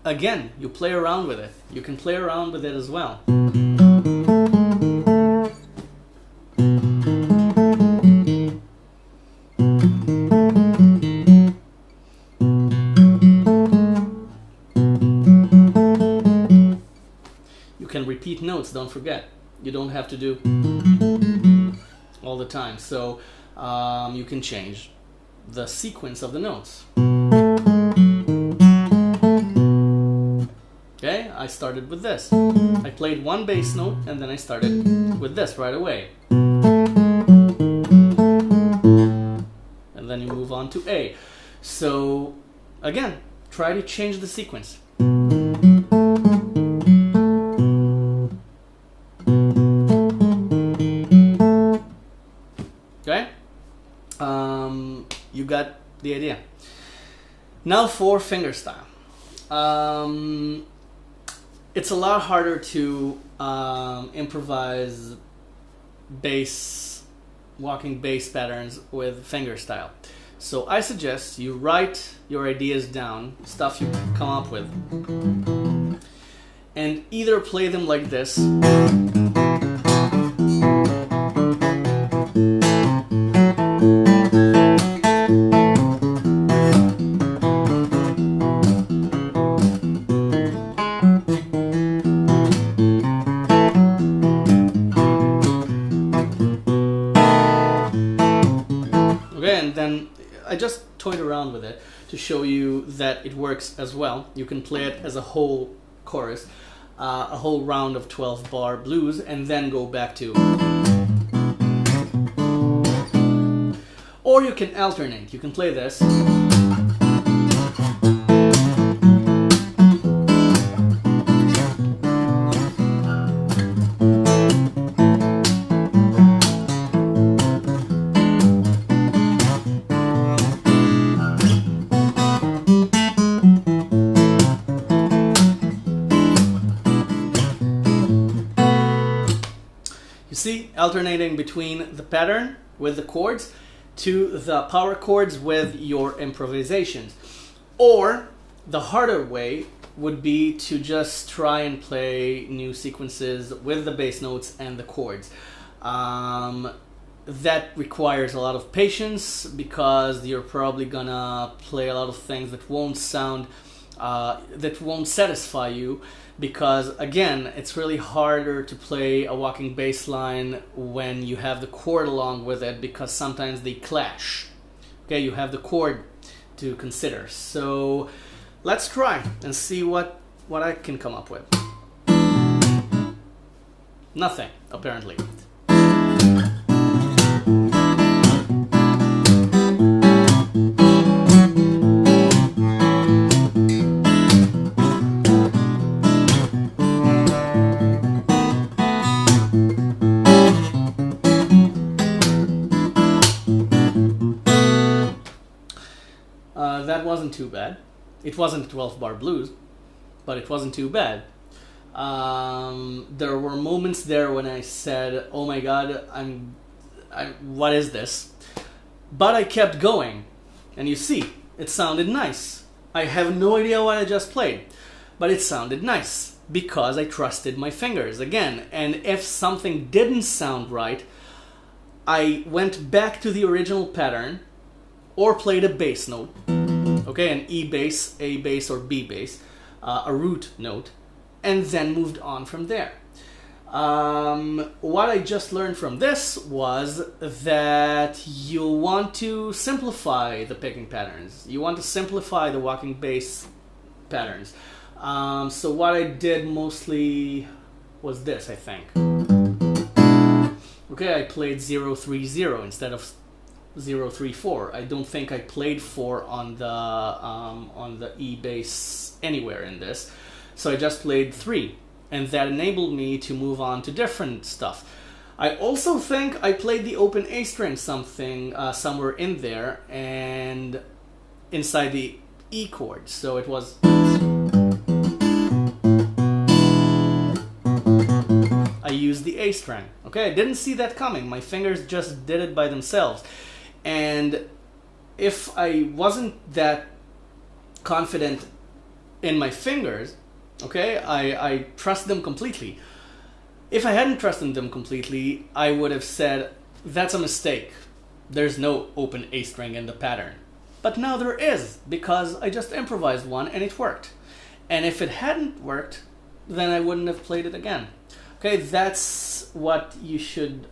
Again, you play around with it. You can play around with it as well. You can repeat notes, don't forget. You don't have to do all the time. So you can change the sequence of the notes. Okay, I started with this. I played one bass note and then I started with this right away. And then you move on to A. So again, try to change the sequence. Okay? You got the idea. Now for fingerstyle. It's a lot harder to improvise walking bass patterns with fingerstyle. So I suggest you write your ideas down, stuff you come up with, and either play them like this, and then I just toyed around with it to show you that it works as well. You can play it as a whole chorus, a whole round of 12-bar blues, and then go back to. Or you can alternate. You can play this. See, alternating between the pattern with the chords to the power chords with your improvisations. Or the harder way would be to just try and play new sequences with the bass notes and the chords. That requires a lot of patience because you're probably gonna play a lot of things that won't sound, that won't satisfy you. Because again, it's really harder to play a walking bass line when you have the chord along with it, because sometimes they clash. Okay, you have the chord to consider. So let's try and see what I can come up with. Nothing, apparently. That wasn't too bad. It wasn't 12-bar blues, but it wasn't too bad. There were moments there when I said, "Oh my God, what is this?" But I kept going, and you see, it sounded nice. I have no idea what I just played, but it sounded nice because I trusted my fingers again. And if something didn't sound right, I went back to the original pattern or played a bass note. Okay, an E bass, A bass, or B bass, a root note, and then moved on from there. What I just learned from this was that you want to simplify the picking patterns. You want to simplify the walking bass patterns. So what I did mostly was this, I think. Okay, I played 0-3-0 instead of 0-3-4. I don't think I played 4 on the E bass anywhere in this, so I just played 3, and that enabled me to move on to different stuff. I also think I played the open A string somewhere in there and inside the E chord, so it was. I used the A string. Okay, I didn't see that coming. My fingers just did it by themselves. And if I wasn't that confident in my fingers, okay, I trust them completely. If I hadn't trusted them completely, I would have said, that's a mistake. There's no open A string in the pattern. But now there is, because I just improvised one and it worked. And if it hadn't worked, then I wouldn't have played it again. Okay, that's what you should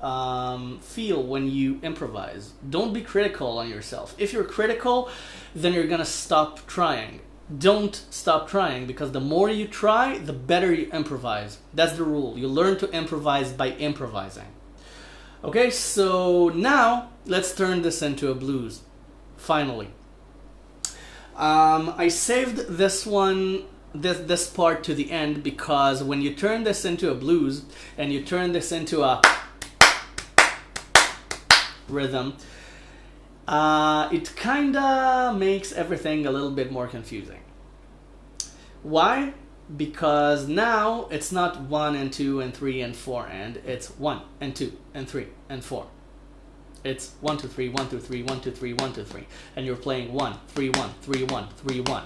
feel when you improvise. Don't be critical on yourself. If you're critical, then you're gonna stop trying. Don't stop trying, because the more you try, the better you improvise. That's the rule. You learn to improvise by improvising. Okay, so now let's turn this into a blues. Finally. I saved this one, this part to the end, because when you turn this into a blues and you turn this into a rhythm, it kinda makes everything a little bit more confusing. Why? Because now it's not 1 and 2 and 3 and 4 and it's 1 and 2 and 3 and 4. It's 1 2 3 1 2 3 1 2 3 1 2 3, and you're playing 1 3 1 3 1 3 1,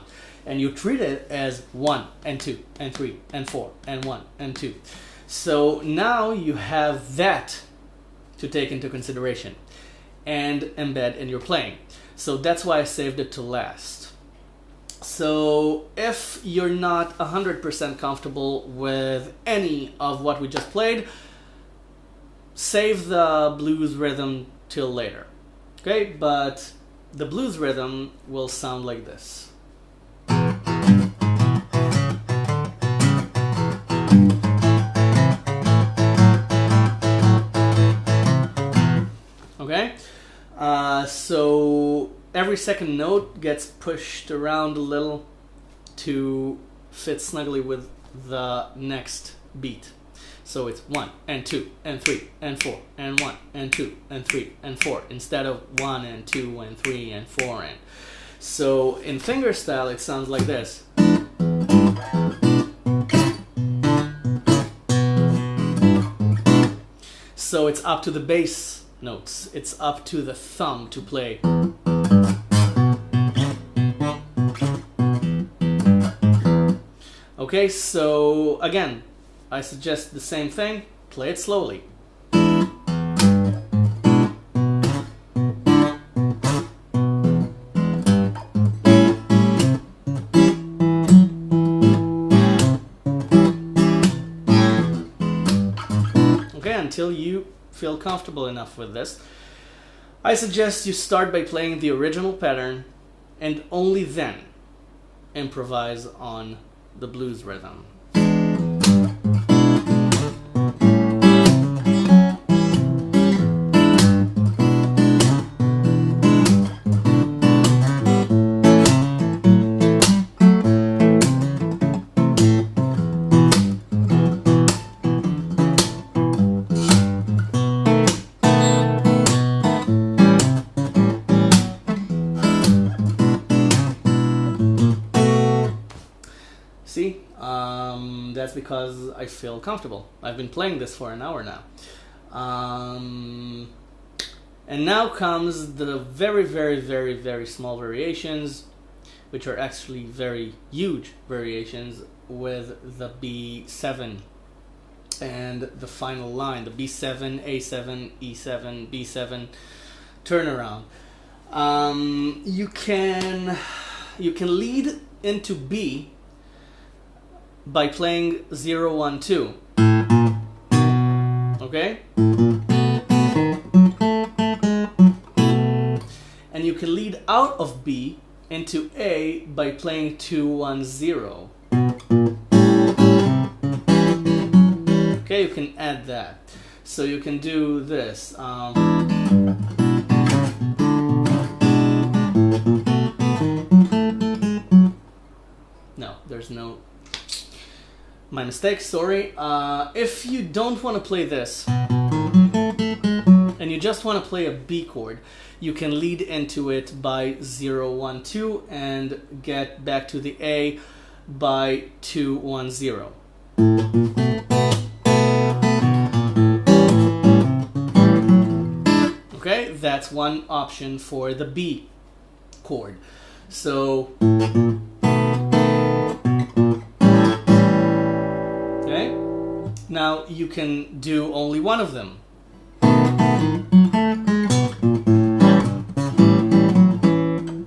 and you treat it as 1 and 2 and 3 and 4 and 1 and 2. So now you have that to take into consideration and embed in your playing. So that's why I saved it to last. So if you're not 100% comfortable with any of what we just played, save the blues rhythm till later. Okay, but the blues rhythm will sound like this. Okay, so every second note gets pushed around a little to fit snugly with the next beat. So it's 1 and 2 and 3 and 4 and 1 and 2 and 3 and 4 instead of 1 and 2 and 3 and 4 and. So in fingerstyle it sounds like this. So it's up to the bass notes. It's up to the thumb to play. Okay, so again, I suggest the same thing. Play it slowly. Okay, until you feel comfortable enough with this, I suggest you start by playing the original pattern and only then improvise on the blues rhythm. See, that's because I feel comfortable. I've been playing this for an hour now. And now comes the very, very, very, very small variations, which are actually very huge variations with the B7 and the final line, the B7, A7, E7, B7 turnaround. You can lead into B by playing 0 1 2. Okay? And you can lead out of B into A by playing 2 1 0. Okay, you can add that. So you can do this. No, there's no... My mistake, sorry. If you don't want to play this, and you just want to play a B chord, you can lead into it by 0 1 2 and get back to the A by 2 1 0. Okay, that's one option for the B chord. So Now you can do only one of them.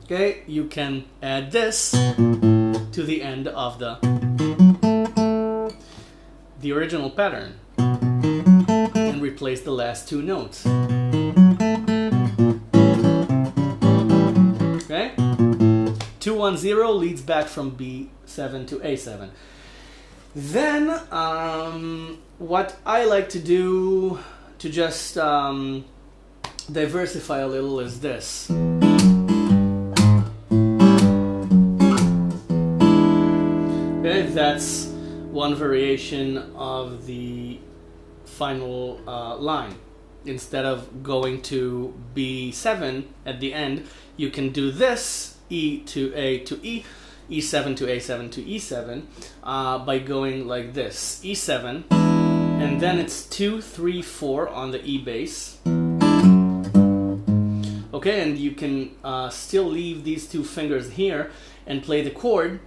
Okay, you can add this to the end of the original pattern and replace the last two notes. Okay? 2-1-0 leads back from B7 to A7. Then, what I like to do to just diversify a little is this. Okay, that's one variation of the final line. Instead of going to B7 at the end, you can do this, E to A to E, E7 to A7 to E7, by going like this, E7, and then it's 2, 3, 4 on the E bass. Okay, and you can still leave these two fingers here and play the chord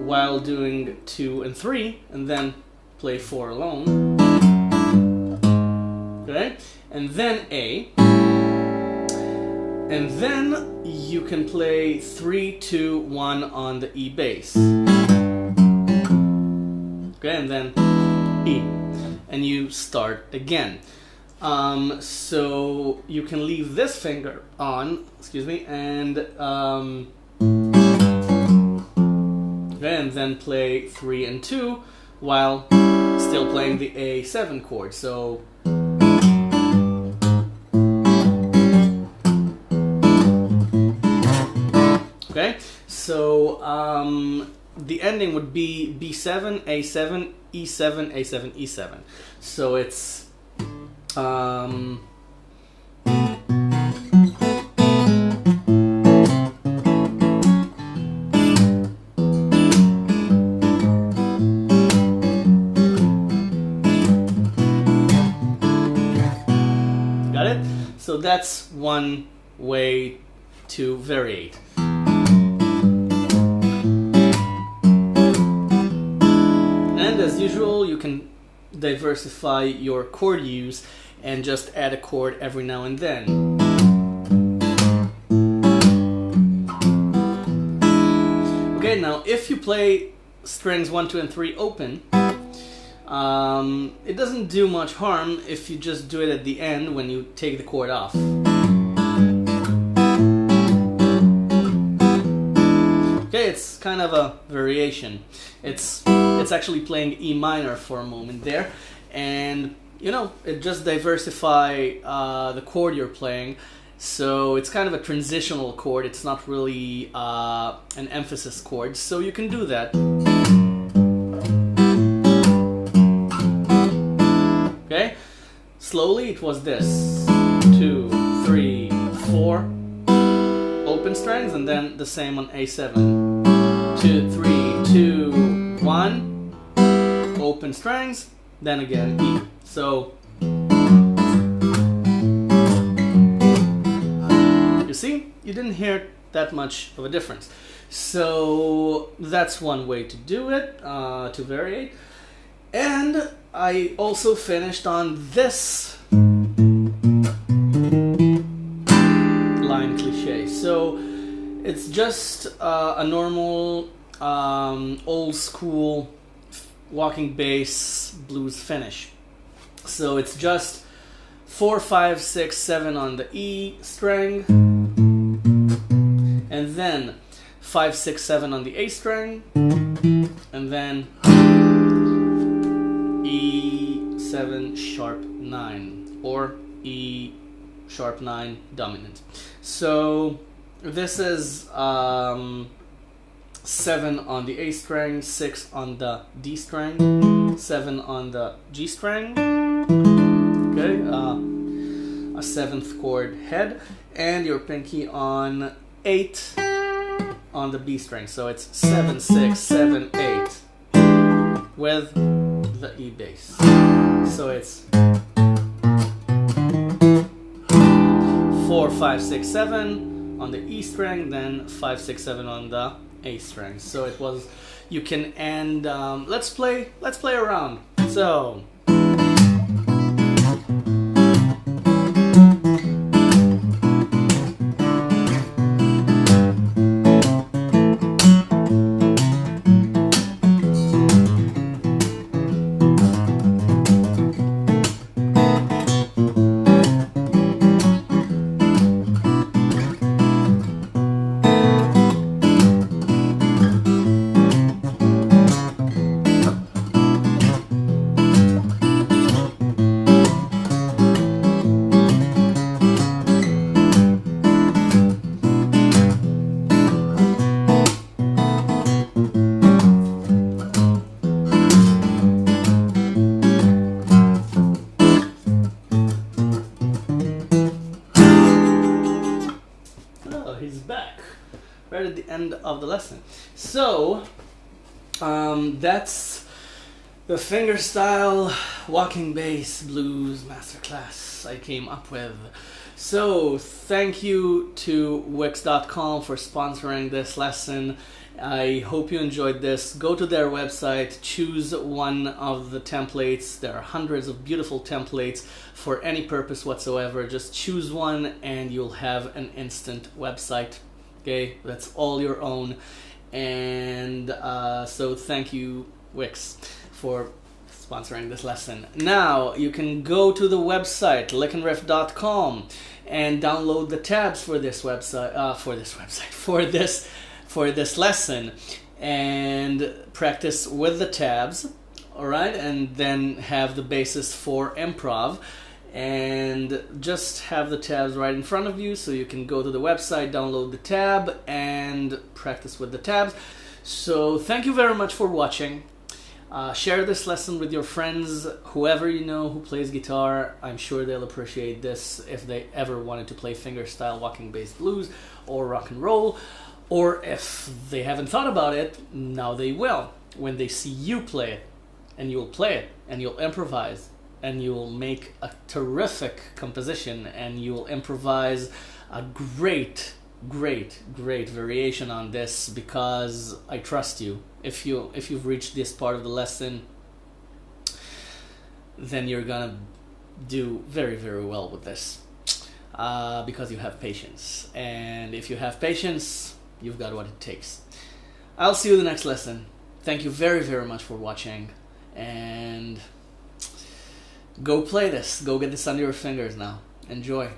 while doing 2 and 3, and then play 4 alone. Okay, and then A, and then you can play 3, 2, 1 on the E bass. Okay, and then E, and you start again. So you can leave this finger on, and okay, and then play 3 and 2 while still playing the A7 chord. So okay, so the ending would be B7, A7, E7, A7, E7. So it's got it? So that's one way to variate. And as usual, you can diversify your chord use and just add a chord every now and then. Okay, now if you play strings 1, 2, and 3 open, it doesn't do much harm if you just do it at the end when you take the chord off. Okay, it's kind of a variation. It's actually playing E minor for a moment there, and you know, it just diversify the chord you're playing. So it's kind of a transitional chord. It's not really an emphasis chord, so you can do that. Okay, slowly it was this: 2, 3, 4 open strings, and then the same on A7. 2, 3, 2, 1 open strings, then again E. So you see, you didn't hear that much of a difference. So that's one way to do it, to vary. And I also finished on this line cliche. So it's just a normal old school walking bass blues finish. So it's just 4, 5, 6, 7 on the E string, and then 5, 6, 7 on the A string, and then E7 sharp 9 or E sharp 9 dominant. So this is 7 on the A string, 6 on the D string, 7 on the G string, okay, a 7th chord head, and your pinky on 8 on the B string. So it's 7, 6, 7, 8 with the E bass. So it's 4, 5, 6, 7 on the E string, then 5, 6, 7 on the A string. So it was, you can end, let's play around. So. He's back right at the end of the lesson. So that's the fingerstyle walking bass blues masterclass I came up with. So thank you to Wix.com for sponsoring this lesson. I hope you enjoyed this. Go to their website, choose one of the templates. There are hundreds of beautiful templates for any purpose whatsoever. Just choose one and you'll have an instant website. Okay, that's all your own. And so thank you, Wix, for sponsoring this lesson. Now you can go to the website LickNRiff.com and download the tabs for this website, for this lesson, and practice with the tabs. All right, and then have the basis for improv, and just have the tabs right in front of you so you can go to the website, download the tab, and practice with the tabs. So thank you very much for watching. Share this lesson with your friends, whoever you know who plays guitar. I'm sure they'll appreciate this if they ever wanted to play fingerstyle walking bass blues or rock and roll, or if they haven't thought about it, now they will when they see you play it. And you'll play it, and you'll improvise, and you'll make a terrific composition, and you'll improvise a great variation on this, because I trust you. If you've reached this part of the lesson, then you're gonna do very, very well with this, because you have patience. And if you have patience, you've got what it takes. I'll see you in the next lesson. Thank you very, very much for watching, and go play this. Go get this under your fingers now. Enjoy.